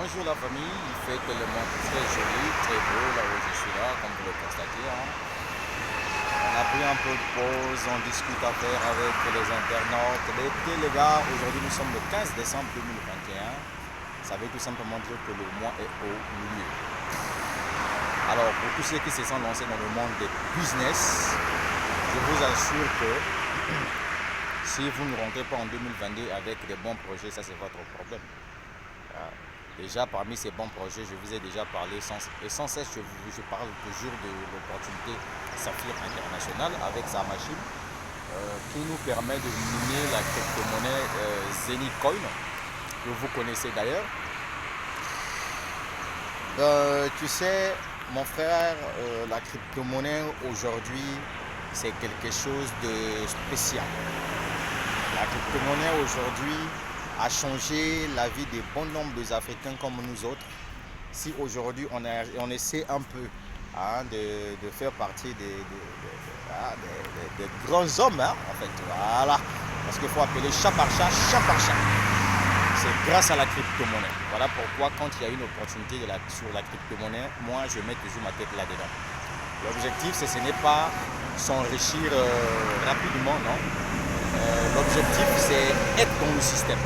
Bonjour la famille, il fait tellement très joli, très beau là où je suis là, comme vous le constatez, hein. On a pris un peu de pause, on discute à faire avec les internautes. Mais écoutez les gars, aujourd'hui nous sommes le 15 décembre 2021. Ça veut tout simplement dire que le mois est au milieu. Alors pour tous ceux qui se sont lancés dans le monde des business, je vous assure que si vous ne rentrez pas en 2022 avec des bons projets, ça c'est votre problème. Déjà, parmi ces bons projets, je vous ai déjà parlé sans cesse, je parle toujours de l'opportunité Saphir International avec sa machine qui nous permet de miner la crypto-monnaie Zenitcoin, que vous connaissez d'ailleurs. Tu sais, mon frère, la crypto-monnaie aujourd'hui, c'est quelque chose de spécial. La crypto-monnaie aujourd'hui a changé la vie de bon nombre d'Africains comme nous autres. Si aujourd'hui on essaie un peu de faire partie des grands hommes, en fait, voilà. Parce qu'il faut appeler chat par chat, chat par chat. C'est grâce à la crypto-monnaie. Voilà pourquoi quand il y a une opportunité sur la crypto-monnaie, moi je mets toujours ma tête là-dedans. L'objectif, ce n'est pas s'enrichir rapidement, non. L'objectif, c'est être dans le système.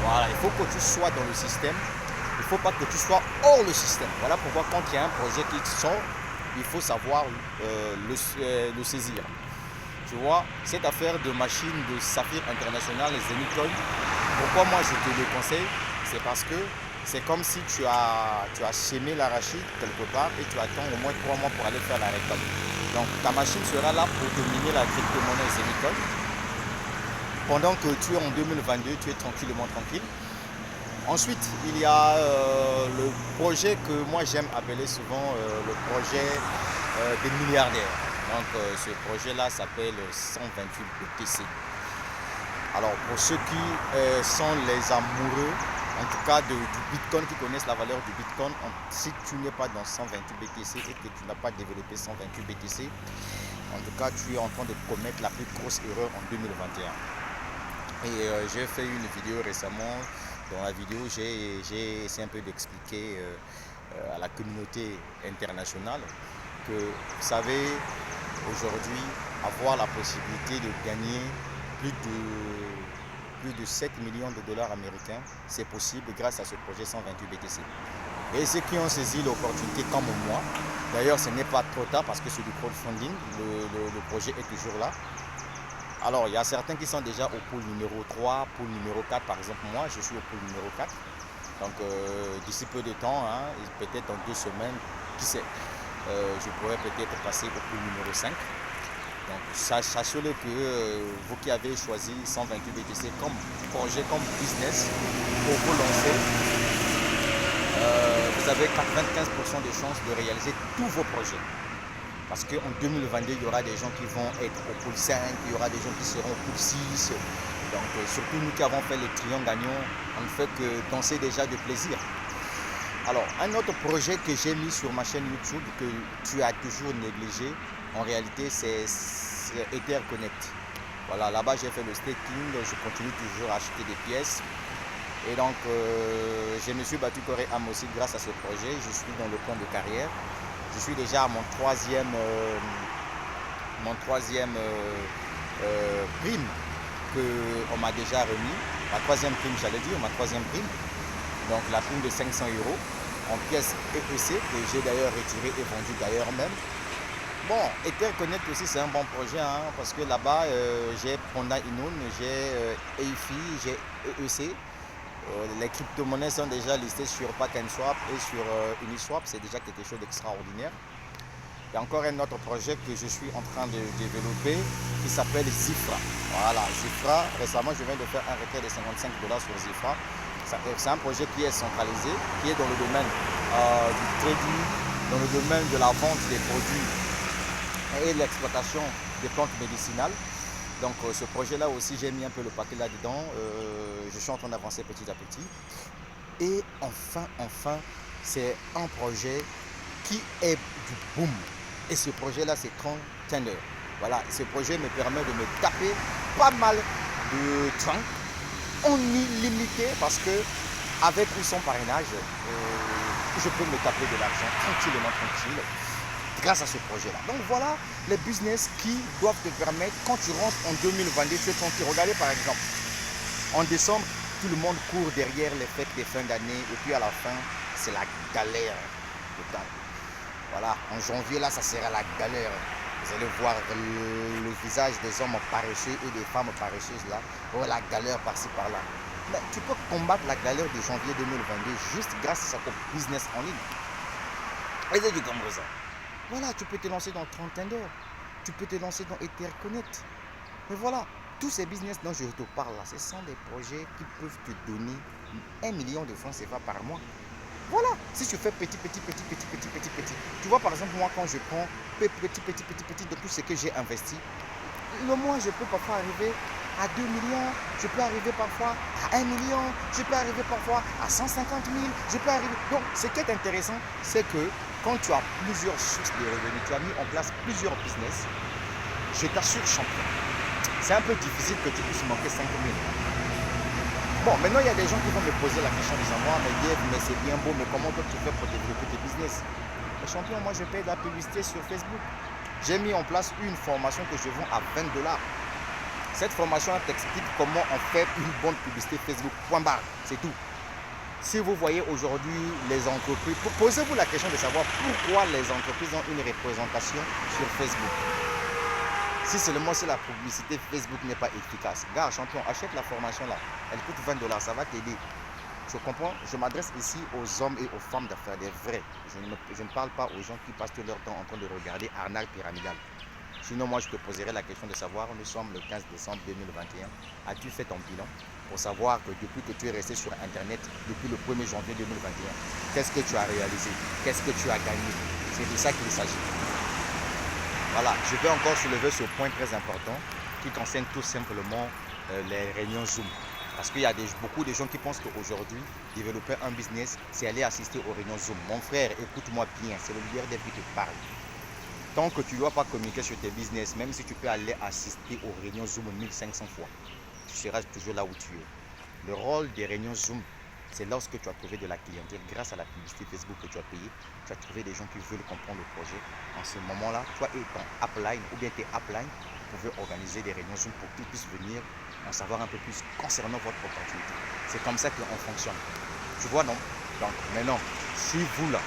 Voilà, il faut que tu sois dans le système. Il ne faut pas que tu sois hors le système. Voilà pourquoi quand il y a un projet qui sort, il faut savoir le saisir. Tu vois, cette affaire de machine de Saphir International, les Zenitcoin, pourquoi moi je te le conseille? C'est parce que c'est comme si tu as sémé l'arachide quelque part et tu attends au moins 3 mois pour aller faire la récolte. Donc ta machine sera là pour te miner la crypto-monnaie Zenitcoin. Pendant que tu es en 2022, tu es tranquillement tranquille. Ensuite, il y a le projet que moi j'aime appeler souvent le projet des milliardaires. Donc ce projet-là s'appelle 128 BTC. Alors pour ceux qui sont les amoureux, en tout cas du Bitcoin, qui connaissent la valeur du Bitcoin, si tu n'es pas dans 128 BTC et que tu n'as pas développé 128 BTC, en tout cas tu es en train de commettre la plus grosse erreur en 2021. Et j'ai fait une vidéo récemment. Dans la vidéo, j'ai essayé un peu d'expliquer à la communauté internationale que, vous savez, aujourd'hui, avoir la possibilité de gagner plus de 7 millions de dollars américains, c'est possible grâce à ce projet 128 BTC. Et ceux qui ont saisi l'opportunité comme moi, d'ailleurs ce n'est pas trop tard parce que c'est du crowdfunding, le projet est toujours là. Alors, il y a certains qui sont déjà au pool numéro 3, pool numéro 4. Par exemple, moi, je suis au pool numéro 4. Donc, d'ici peu de temps, peut-être dans 2 semaines, qui sait, je pourrais peut-être passer au pool numéro 5. Donc, sachez-le que vous qui avez choisi 128 BTC comme projet, comme business pour vous lancer, vous avez 95% de chances de réaliser tous vos projets. Parce qu'en 2022, il y aura des gens qui vont être au pool 5, il y aura des gens qui seront au pool 6. Donc surtout nous qui avons fait les triangles gagnants, on ne fait que danser déjà de plaisir. Alors un autre projet que j'ai mis sur ma chaîne YouTube, que tu as toujours négligé, en réalité c'est EtherConnect. Voilà, là-bas j'ai fait le staking, je continue toujours à acheter des pièces. Et donc je me suis battu corps et âme aussi grâce à ce projet, je suis dans le plan de carrière. Je suis déjà à mon troisième prime qu'on m'a déjà remis. Ma troisième prime, j'allais dire, ma troisième prime. Donc la prime de 500 € en pièces EEC que j'ai d'ailleurs retiré et vendu d'ailleurs même. Bon, EtherConnect aussi c'est un bon projet parce que là-bas j'ai Panda Inoon, j'ai EIFI, j'ai EEC. Les crypto-monnaies sont déjà listées sur PancakeSwap et sur Uniswap, c'est déjà quelque chose d'extraordinaire. Il y a encore un autre projet que je suis en train de développer qui s'appelle Zifra. Voilà, Zifra, récemment je viens de faire un retrait de 55 $ sur Zifra. C'est un projet qui est centralisé, qui est dans le domaine du trading, dans le domaine de la vente des produits et l'exploitation des plantes médicinales. Donc ce projet-là aussi, j'ai mis un peu le paquet là-dedans. Je suis en train d'avancer petit à petit. Et enfin, c'est un projet qui est du boom. Et ce projet-là, c'est Container. Voilà, ce projet me permet de me taper pas mal de trunk en illimité parce que avec ou sans parrainage, je peux me taper de l'argent tranquillement, tranquille, grâce à ce projet-là. Donc voilà les business qui doivent te permettre, quand tu rentres en 2022, tu es tranquille. Regardez par exemple, en décembre, tout le monde court derrière les fêtes des fins d'année et puis à la fin, c'est la galère totale. Voilà, en janvier, là, ça sera la galère. Vous allez voir le visage des hommes paresseux et des femmes paresseuses là. Oh, la galère par-ci par-là. Mais tu peux combattre la galère de janvier 2022 juste grâce à ton business en ligne. Et c'est du ça. Voilà, tu peux te lancer dans Trentender. Tu peux te lancer dans EtherConnect. Mais voilà, tous ces business dont je te parle là, ce sont des projets qui peuvent te donner 1 million de francs CFA par mois. Voilà, si tu fais petit. Tu vois par exemple moi quand je prends petit de tout ce que j'ai investi, le mois je peux parfois arriver à 2 millions, je peux arriver parfois à 1 million, je peux arriver parfois à 150 000, je peux arriver... Donc ce qui est intéressant, c'est que quand tu as plusieurs sources de revenus, tu as mis en place plusieurs business, je t'assure champion, c'est un peu difficile que tu puisses manquer 5 000. Bon, maintenant il y a des gens qui vont me poser la question disant moi, mais c'est bien beau, mais comment toi tu fais pour développer tes business? Mais champion, moi je paye de la publicité sur Facebook. J'ai mis en place une formation que je vends à 20 $. Cette formation t'explique comment on fait une bonne publicité Facebook. Point barre, c'est tout. Si vous voyez aujourd'hui les entreprises, posez-vous la question de savoir pourquoi les entreprises ont une représentation sur Facebook. Si seulement si la publicité Facebook n'est pas efficace. Gars, champion, achète la formation là. Elle coûte 20 $, ça va t'aider. Je comprends, je m'adresse ici aux hommes et aux femmes d'affaires, des vrais. Je ne parle pas aux gens qui passent tout leur temps en train de regarder arnaque pyramidale. Sinon, moi, je te poserai la question de savoir, nous sommes le 15 décembre 2021. As-tu fait ton bilan pour savoir que depuis que tu es resté sur Internet, depuis le 1er janvier 2021, qu'est-ce que tu as réalisé? Qu'est-ce que tu as gagné? C'est de ça qu'il s'agit. Voilà, je vais encore soulever ce point très important qui concerne tout simplement les réunions Zoom. Parce qu'il y a beaucoup de gens qui pensent qu'aujourd'hui, développer un business, c'est aller assister aux réunions Zoom. Mon frère, écoute-moi bien, c'est le leader qui te parle. Tant que tu ne dois pas communiquer sur tes business, même si tu peux aller assister aux réunions Zoom 1500 fois, tu seras toujours là où tu es. Le rôle des réunions Zoom, c'est lorsque tu as trouvé de la clientèle grâce à la publicité Facebook que tu as payée, tu as trouvé des gens qui veulent comprendre le projet. En ce moment-là, toi et ton upline ou bien tes uplines, vous pouvez organiser des réunions Zoom pour qu'ils puissent venir en savoir un peu plus concernant votre opportunité. C'est comme ça qu'on fonctionne. Tu vois, non? Donc maintenant, si vous là,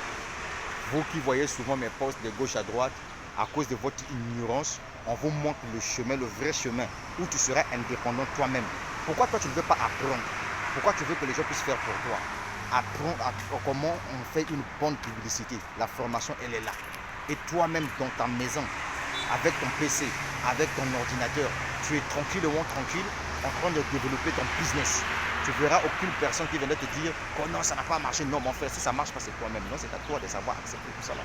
vous qui voyez souvent mes posts de gauche à droite, à cause de votre ignorance, on vous montre le chemin, le vrai chemin, où tu seras indépendant toi-même. Pourquoi toi tu ne veux pas apprendre? Pourquoi tu veux que les gens puissent faire pour toi? Apprendre comment on fait une bonne publicité. La formation, elle est là. Et toi-même dans ta maison, avec ton PC, avec ton ordinateur, tu es tranquillement tranquille en train de développer ton business. Tu verras aucune personne qui viendra te dire « Oh non, ça n'a pas marché. » Non, mon frère, si ça ne marche pas, c'est toi-même. Non, c'est à toi de savoir accepter tout ça là.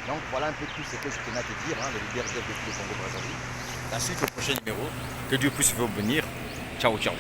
Donc voilà un peu tout ce que je tenais à te dire, le leader de Congo Brazzaville. La suite au prochain numéro. Que Dieu puisse vous bénir. Ciao, ciao.